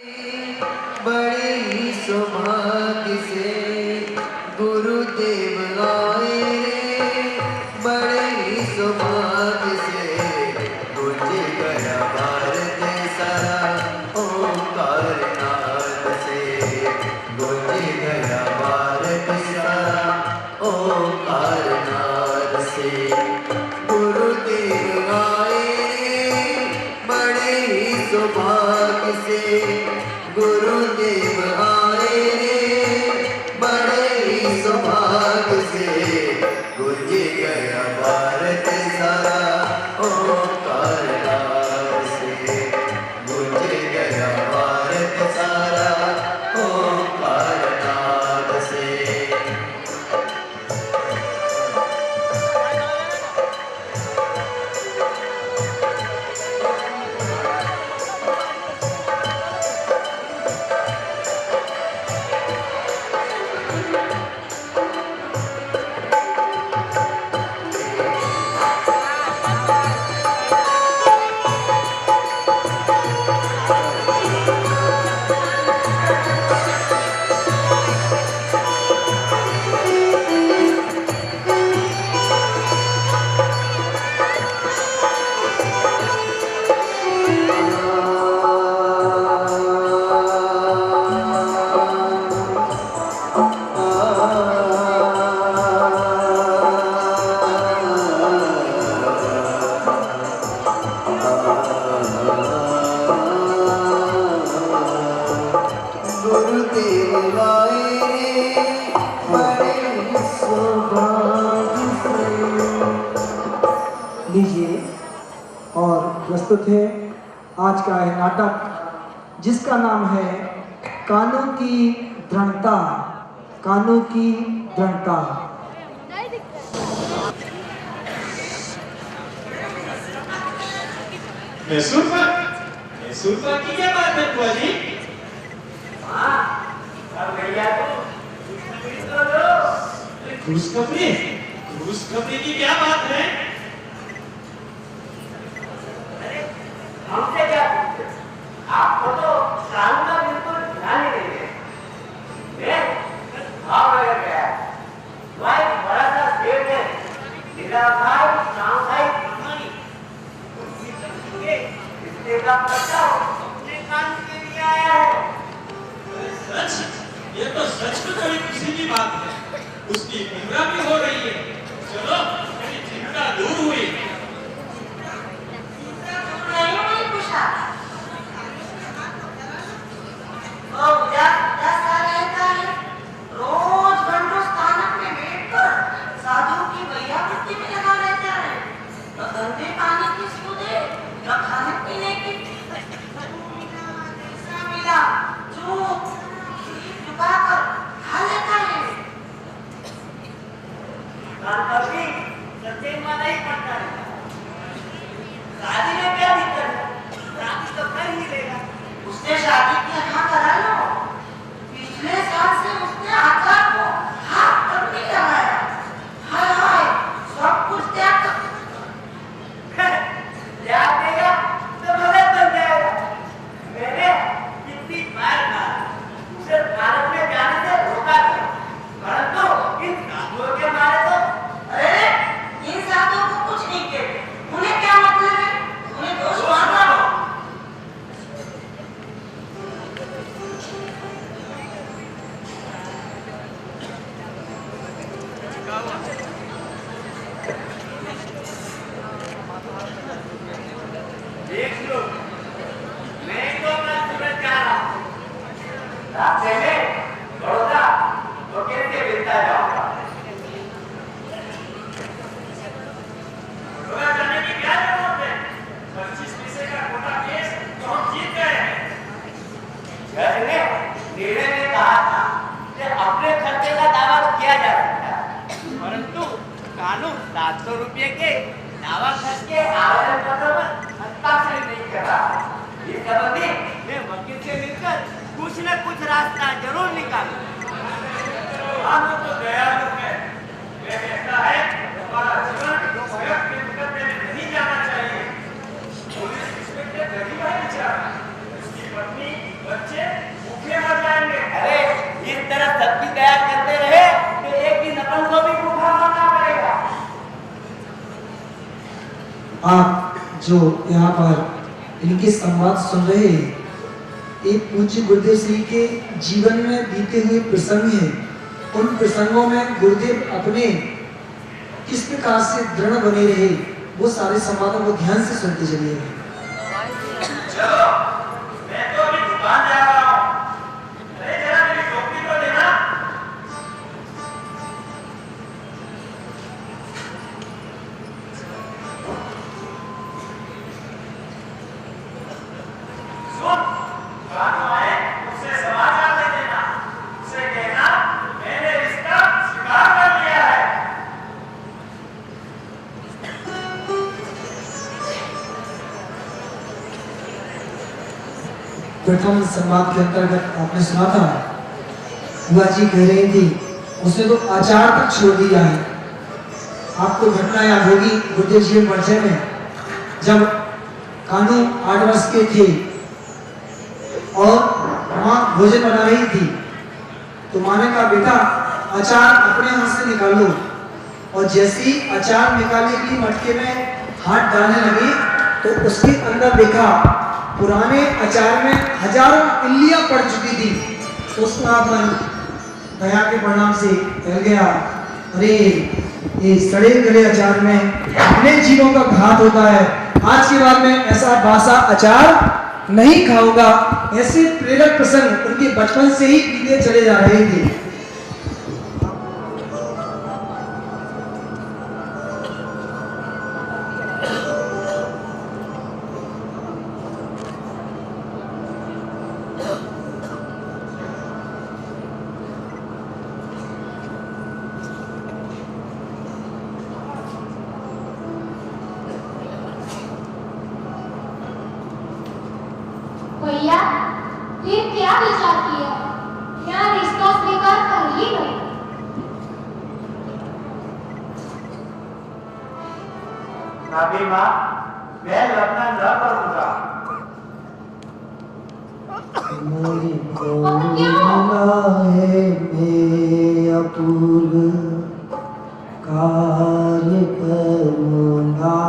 बड़े ही सौभाग्य से गुरुदेव आए रे, बड़े ही सौभाग्य से गुंज गया भारत सारा ओंकार नाद से, गुंज गया भारत सारा ओंकार नाद से। गुरुदेव आए रे, बड़े ही सौभाग्य से गुरुदेव आए रे, बड़े ही सौभाग्य से गुंज गया भारत सारा ओंकार नाद से, गुंज गया भारत सारा ओंकार नाद से। गुरुदेव आए रे, बड़े ही सौभाग्य से। लीजिए और प्रस्तुत है आज का यह नाटक जिसका नाम है कानों की दृढ़ता, कानों की दृढ़ता। मैसूर की क्या बात है बुआ जी? घूस खबरी की क्या बात है? हमसे क्या पूछते? आपको तो कानून का बिल्कुल ध्यान ही नहीं है। भाव लग गया है। वह एक बड़ा सा सेठ है, निराभाई शांघाई कहानी। इससे का पता अपने कान के लिए आया है। सच? ये तो सच में बड़ी खुशी की बात है। उसकी निंदा भी हो रही है। चलो, मेरी चिंता दूर हुई। नहीं पूछा। और क्या रहता है? रोज घंटों स्थानक में बैठकर साधु की वैयावृत्ति में लगा रहता है। न गंदे पानी की सूदे, न खाने पीने की मिला जो चुकाकर खा लेता है। कभी सच्चे में नहीं पड़ता है। शादी में क्या दिक्कत है? शादी तो कर ही लेगा। उसने शादी की हाँ करा लो। पिछले साल से उसने आकार को हाथ तक नहीं लगाया। हाय हाय, सब कुछ त्याग देगा तो भले बन जाएगा। मैंने कितनी बार कहा उसे भारत में जाने से रोका था, परंतु इन साधुओं के मारे तो अरे इन साधुओं को कुछ नहीं कहते। उन्हें क्या मतलब है? उन्हें दोष मानना हो। देख लो, मैं तो अपना सूरज जा रहा हूँ। रास्ते में बड़ौदा तो कैसे मिलता जाऊंगा। बड़ौदा जाने की क्या जरूरत है? 25 पैसे का कोटा केस तो हम जीत गए हैं। जज ने निर्णय में कहा था कि अपने खर्चे का दावा किया जा सकता है, परंतु कानून 700 रुपये के दावा खर्च के आवेदन पत्र पर हस्ताक्षर नहीं कर रहा। इस संबंधी मैं वकील से मिलकर कुछ न कुछ रास्ता जरूर निकालूं। कानून तो दयालु है। यह कहता है हमारा जीवन स्वयं के मुकदमे में नहीं जाना चाहिए। पुलिस इंस्पेक्टर गरीब है बेचारा, उसकी पत्नी बच्चे आप जो यहाँ पर इनके संवाद सुन रहे हैं, एक पूज्य गुरुदेव श्री के जीवन में बीते हुए प्रसंग हैं। उन प्रसंगों में गुरुदेव अपने किस प्रकार से दृढ़ बने रहे, वो सारे संवादों को ध्यान से सुनते चलिए। चलो, मैं तो अभी दुकान जा रहा हूँ। अरे जरा मेरी टोपी तो देना। सुन, कानू आए, उससे समाचार दे देना। उसे कहना मैंने रिश्ता स्वीकार कर लिया है। प्रथम संवाद के अंतर्गत आपने सुना था, बुआ जी कह रही थी उसने तो आचार तक छोड़ दिया है। आपको घटना याद होगी गुरुदेव जी के परिचय में, जब कानू 8 वर्ष के थे और माँ भोजन बना रही थी, तो माँ ने कहा बेटा अचार अपने हाथ से निकालो, और जैसे ही अचार निकालने के लिए मटके में हाथ डालने लगी तो उसके अंदर देखा पुराने अचार में हजारों इल्लियां पड़ चुकी थी। उसका मन दया के परिणाम से फैल गया, अरे ये सड़े गले अचार में अपने जीवों का घात होता है, आज के बाद में ऐसा बासा अचार नहीं खाऊंगा। ऐसे प्रेरक प्रसंग उनके बचपन से ही बीते चले जा रहे थे। भैया फिर क्या विचार किया? क्या रिश्ता स्वीकार कर ही नहीं? अभी माँ, मैं लग्न न करूँगा। मेरी कोमला है मैं अपूर्व कार्य करूँगा,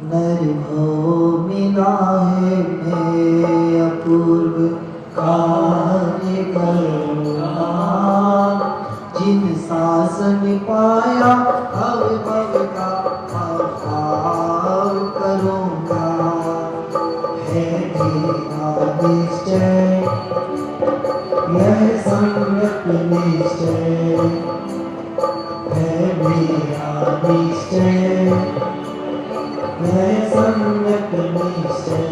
निर्भव मिला है मैं अपूर्व कार्य करूँगा, जिन शासन पाया भव भव का भाव करूँगा, है मेरा निश्चय यह सम्यक निश्चय, है मेरा निश्चय यह सम्यक निश्चय।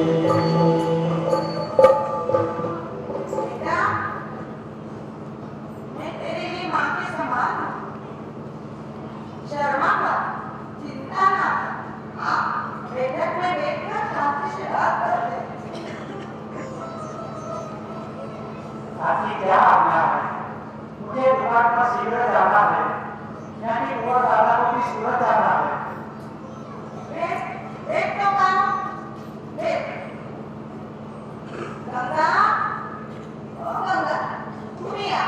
बेटा, मैं तेरे लिए माँ के समान हूँ। शर्मा मत, चिंता ना कर। हाँ, बैठक में बैठकर शांति से बात कर ले। साथी क्या आज्ञा है? मुझे दुकान पर शीघ्र जाना है, यानी वो दादा को भी सूरत जाना है। बैठ तो कानू, बैठ। गंगा, ओ गंगा, तू भी आ,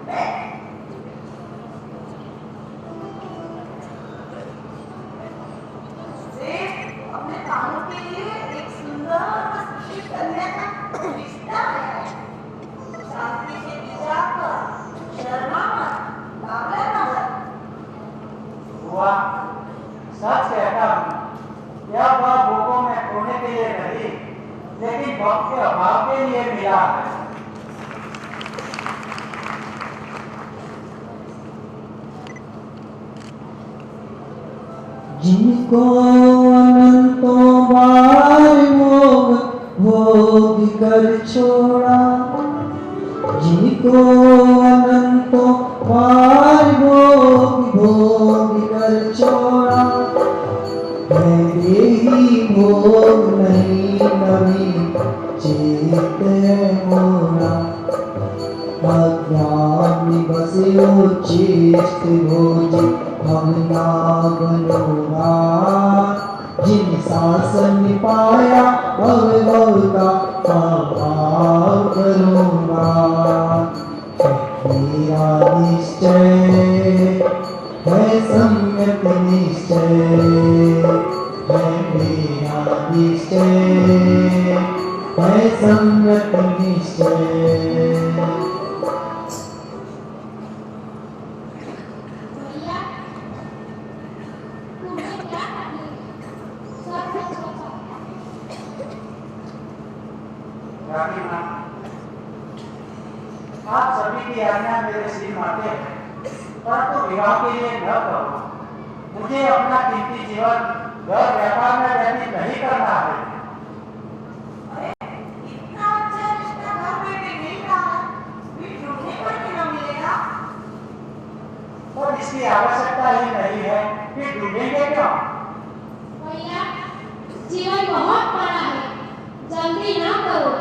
बैठ। देख, अपने कानू के लिए एक सुंदर और सुशील कन्या का रिश्ता है। शांति से विचार कर, शर्मा मत, बावला ना बन। हुआ, सच कहता हूँ, यह वह भूखों में खोने के लिए नहीं, लेकिन वक्त के अभाव के लिए मिला है। जिनको अनंतों बार भोग कर छोड़ा, जिनको अनंतों बार भोग कर छोड़ा, मेरे ही भोग नहीं नवी चेत मोरा, अज्ञानी बसे चेत भोज भवना बनोगा, जिन शासन पाया भव भव का प्रभाव करूँगा, मेरा निश्चय है सम्यक निश्चय, है मेरा निश्चय, है सम्यक निश्चय। भैया, तुम्हें क्या तकलीफ है? सब कुछ बताओ। रानी माँ, आप सभी की आज्ञा मेरे सिर माथे है, परंतु विवाह के लिए न करो। मुझे अपना कीमती जीवन घर व्यापार में व्यतीत नहीं करना है। अरे, इतना अच्छा रिश्ता घर में भी मिल रहा है, फिर ढूंढने पर भी न मिलेगा। और इसकी आवश्यकता ही नहीं है, फिर ढूंढेंगे क्यों? भैया, जीवन बहुत बड़ा है, जल्दी ना करो,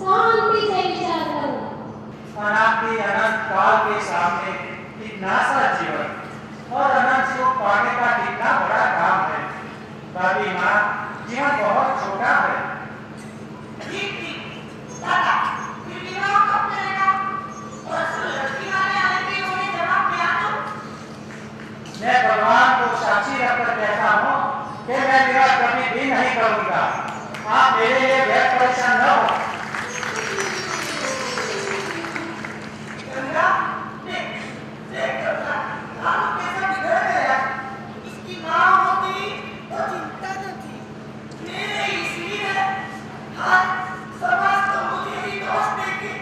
शांति से विचार करो। अनादि अनंत काल के सामने कितना सा जीवन और अनंत सुख पाने का कितना बड़ा काम है। दादी माँ, जीवन बहुत छोटा है। ठीक ठीक, दादा, फिर विवाह कब करेगा? परसों लड़की वाले आएंगे, उन्हें जवाब दिया दो। मैं भगवान को साक्षी रखकर कहता हूँ कि मैं विवाह कभी भी नहीं करूँगा। आप मेरे लिए व्यर्थ परेशान न हो। गंगा, देख गंगा, लालू कैसा बिगड़ गया। इसकी माँ होती तो चिंता न थी, मेरे इसलिए हाय समाज तो मुझे ही दोष देगी।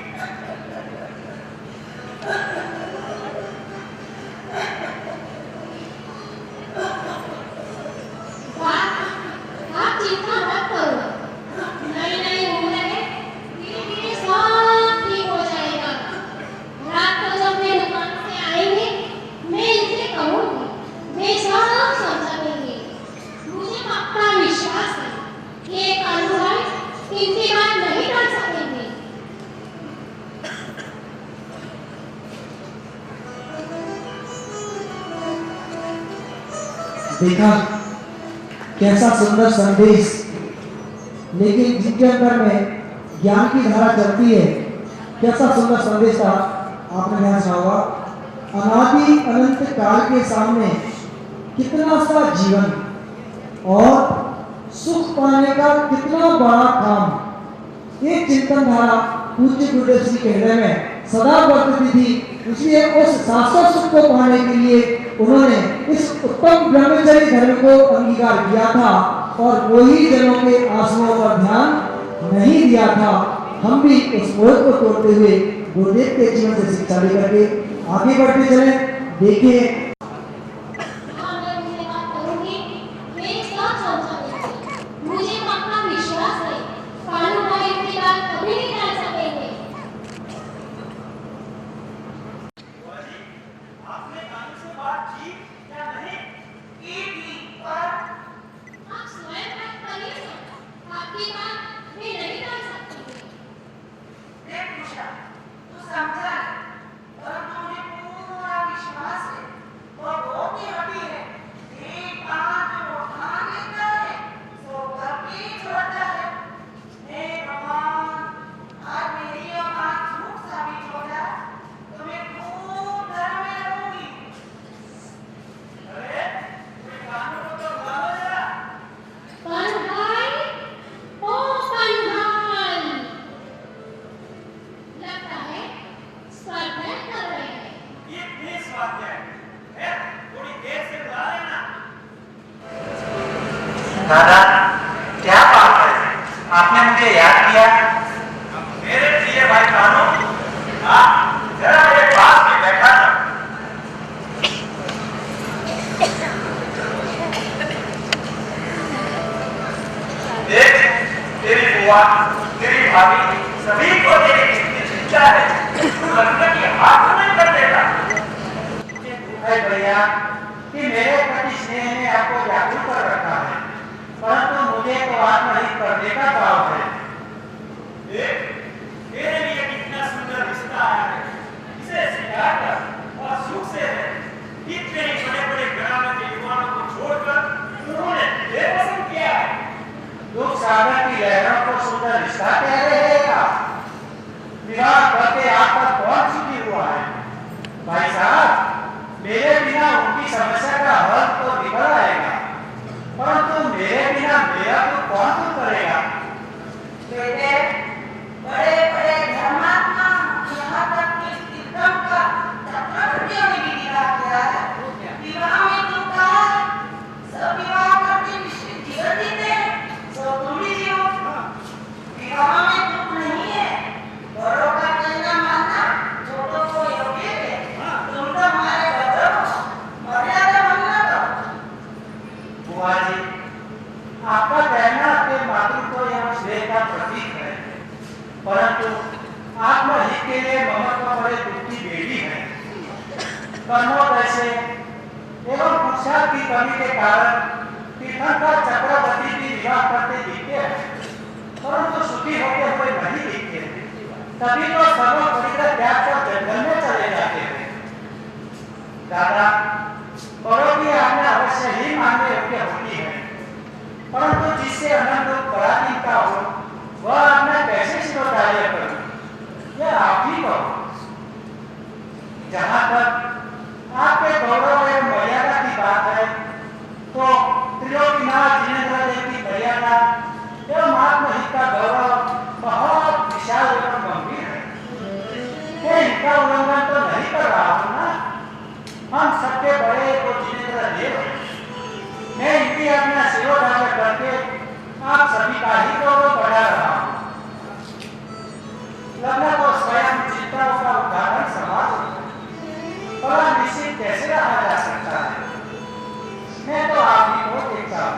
आप चिंता मत करो, नई नई उम्र है, धीरे धीरे सब ठीक हो जाएगा। रात को जब वे दुकान से आएंगे, मैं इनसे कहूंगी, वे सब समझा देंगे। मुझे पक्का विश्वास है कि ये कानू भाई इनकी बात नहीं कर सकेंगे। देखा कैसा सुंदर संदेश, लेकिन जिनके अंदर में ज्ञान की धारा चलती है, कैसा सुंदर संदेश था। आपने ध्यान सुना होगा, अनादि अनंत काल के सामने कितना सा जीवन और सुख पाने का कितना बड़ा काम। एक चिंतन धारा पूज्य गुरुदेव श्री के हृदय में सदा बरतती थी, इसलिए उस शाश्वत सुख को पाने के लिए उन्होंने इस उत्तम ब्रह्मचर्य धर्म को अंगीकार किया था और वही जनों के आशयों पर ध्यान नहीं दिया था। हम भी उस मोह को तोड़ते हुए गुरुदेव के जीवन से शिक्षा लेकर के आगे बढ़ते चले। देखिए, हाँ, मैं उनसे बात करूंगी, वे सब समझा देंगे। मुझे पक्का विश्वास है, कानू भाई इनकी बात कभी नहीं टाल सकेंगे। बुआ जी, आपने कानू से बात की या नहीं? की थी, पर आप स्वयं बात करिए ना, आपकी बात वे नहीं टाल सकते। देख निशा, तू समझा है, परंतु मुझे पूरा विश्वास है, वो बहुत ही हठी है। एक बात वो ठान लेता है, सो कभी छोड़ता है। हे भगवान, आज मेरी ये बात झूठ साबित हो जाए, तो मैं खूब धर्म में रहूंगी। अरे, कोई कानू को तो बुला लो जरा। कन्हई, ओ कन्हई, लगता है स्पर्धा कर रहे हैं। ये प्लीज बात है, थोड़ी देर से बुला लेना। दादा, क्या बात है? आपने मुझे याद किया? मेरे प्रिय भाई कानू, जरा मेरे पास में बैठा था। देख, तेरी बुआ, तेरी भाभी, सभी को तेरी कितनी चिंता है। तू लगता कि हाथ नहीं कर देता। है भैया कि मेरे प्रति स्नेह ने आपको व्याकुल कर रखा है, परंतु मुझे तो आत्महित करने का भाव है। देख, तेरे लिए कितना सुंदर रिश्ता आया है। इसे स्वीकार कर और सुख से रह। इतने बड़े बड़े ग्राम के युवाओं को छोड़कर उन्होंने तुझे पसंद किया है। दुख सागर की लहरों को सुंदर रिश्ता कह रहेगा। विवाह करके आप पर कौन सुखी हुआ है? भाई साहब, मेरे बिना उनकी अवसर की कमी के कारण तीर्थंकर चक्रवर्ती भी विवाह करते दिखते हैं, परंतु सुखी होते हुए नहीं दिखते। तभी तो सर्व परिग्रह त्याग कर जंगल में चले जाते हैं। दादा, बड़ों की आज्ञा अवश्य ही मानने योग्य होती है, परंतु जिससे अनंत पराधीन का हो वह आज्ञा कैसे स्वीकार्य करूं, यह आप ही कहो। जहां तक आपके गौरव एवं मर्यादा की बात है, तो त्रिलोकीनाथ जिनेंद्र देव की मर्यादा एवं आत्महित का गौरव बहुत विशाल एवं गंभीर है। मैं इनका उल्लंघन तो नहीं कर रहा हूं ना। हम सबके बड़े तो जिनेंद्र देव हैं। मैं इनकी आज्ञा शिरोधार्य करके आप सभी का ही गौरव बढ़ा रहा हूं। लगना तो स्वयं चिंताओं का उदाहरण समाज बड़ा निश्चित कैसे रहा जा सकता है। मैं तो आप ही को देखता हूं,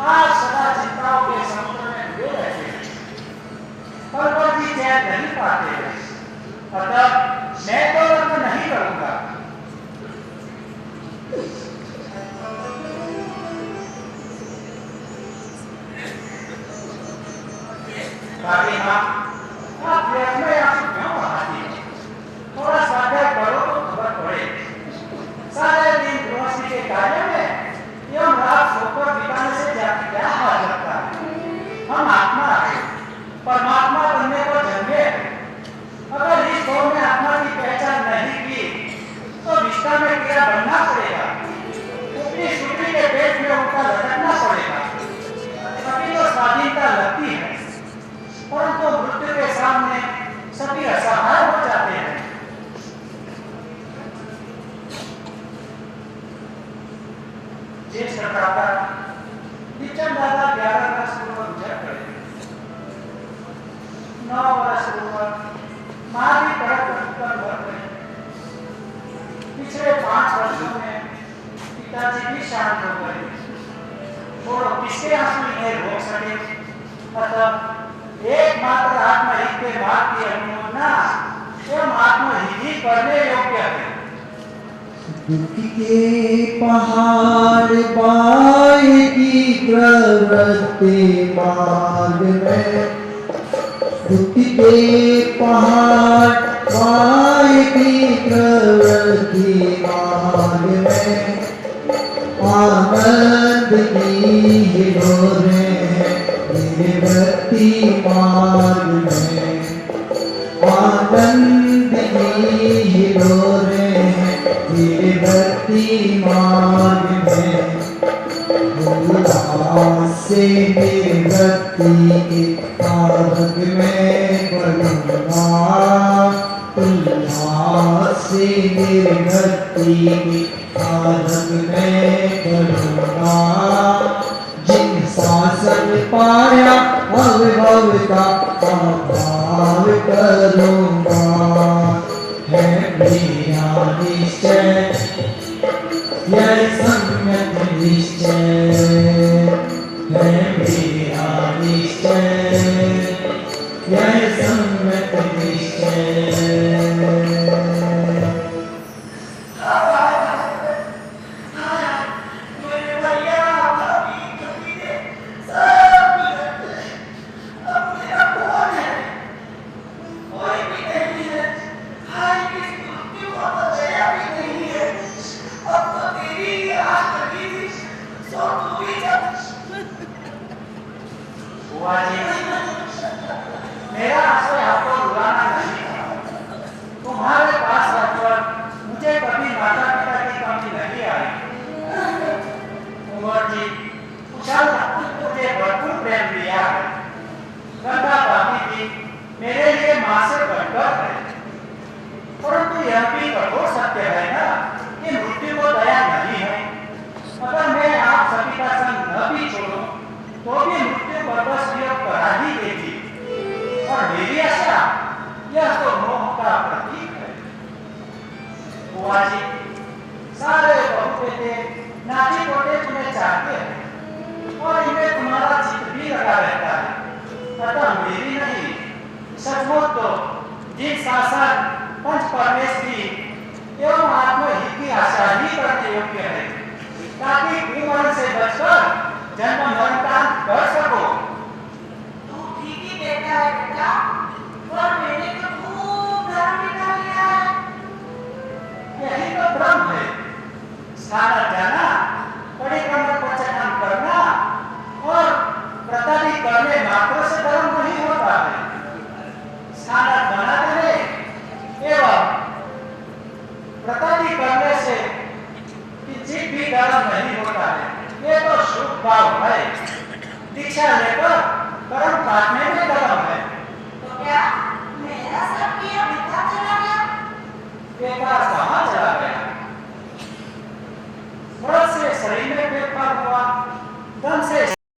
आज सदा चिंताओं के समुद्र में डूबे रहते हैं, पर भी चैन नहीं पाते हैं। अतः मैं तो रद्द नहीं करूंगा। बाकी हाँ, आप व्यर्थ में आंसू क्यों बहाती हो? थोड़ा स्वाध्याय करो तो खबर पड़े। सारे दिन गृहस्थी के कार्य में एवं रात सोकर बिताने से क्या हाल लगता है। हम आत्मा है, परमात्मा बनने को जन्मे हैं। अगर इस दौर में आत्मा की पहचान नहीं की तो विस्तार में कीड़ा बनना पड़ेगा, अपनी सूत्री के पेट में उनका लटकना पड़ेगा। सभी को स्वाधीनता लगती है, परंतु मृत्यु के सामने सभी असहाय हो जाते हैं। जिस प्रकार का किचन दादा 11 वर्ष पूर्व गुजर गए, 9 वर्ष पूर्व माँ भी बड़ा उत्पन्न हो गए। पिछले 5 वर्षों में पिताजी भी शांत हो गए। छोड़ो, किसके आंसू इन्हें रोक सके। अतः एकमात्र आत्महित के मार्ग की अनुमोदना एवं आत्महित ही करने योग्य है। दुख के पहाड़ पाए की प्रवृत्ति मार्ग में, दुख के पहाड़ पाए की प्रवृत्ति मार्ग में, आनंद की हिलोरें भक्ति मार्ग में, आनंद की हिलोरें भक्ति मार्ग में, उल्लास से भक्ति के मार्ग में बढ़ूंगा, उल्लास से भक्ति के मार्ग में बढ़ूंगा। जिन शासन पाया अनुभव का अभाव करूंगा, है मेरा निश्चय यह सम्यक निश्चय, है मेरा निश्चय यह सम्यक निश्चय। मेरा आशय आपको रुलाना नहीं था। तुम्हारे पास रहकर मुझे कभी माता पिता की कमी नहीं आई। उमर जी, कुशल मुझे भरपूर प्रेम दिया है। गंगा भाभी जी मेरे लिए माँ से बढ़कर है। परंतु यह भी कठोर सत्य है ना कि मृत्यु को दया नहीं है। अगर मैं आप सभी का संग न भी छोड़ूं तो भी मृत्यु बरबस वियोग करा ही देगी। और मेरी आशा यह तो मोह का प्रतीक है। बुआ जी, सारे बहू बेटे नाती पोते तुम्हें चाहते हैं और इनमें तुम्हारा चित्त भी लगा रहता है। अतः मेरी नहीं, सचमुच तो जिन शासन पंच परमेश्वरी एवं आत्महित की आशा ही करने योग्य है जन्म मरण का अंत कर सको। तू ठीक ही कहता है बेटा, पर मैंने तो खूब धर्म निकाल लिया है। यही तो भ्रम है। सारा जाना, परिक्रमण पचन करना और प्रताड़ी करने मात्र से धर्म नहीं होता है। सारा बना देने एवं प्रताड़ी करने से किंचित भी धर्म नहीं होता है। ये तो शुभ भाव है। दीक्षा लेकर कर्म काटने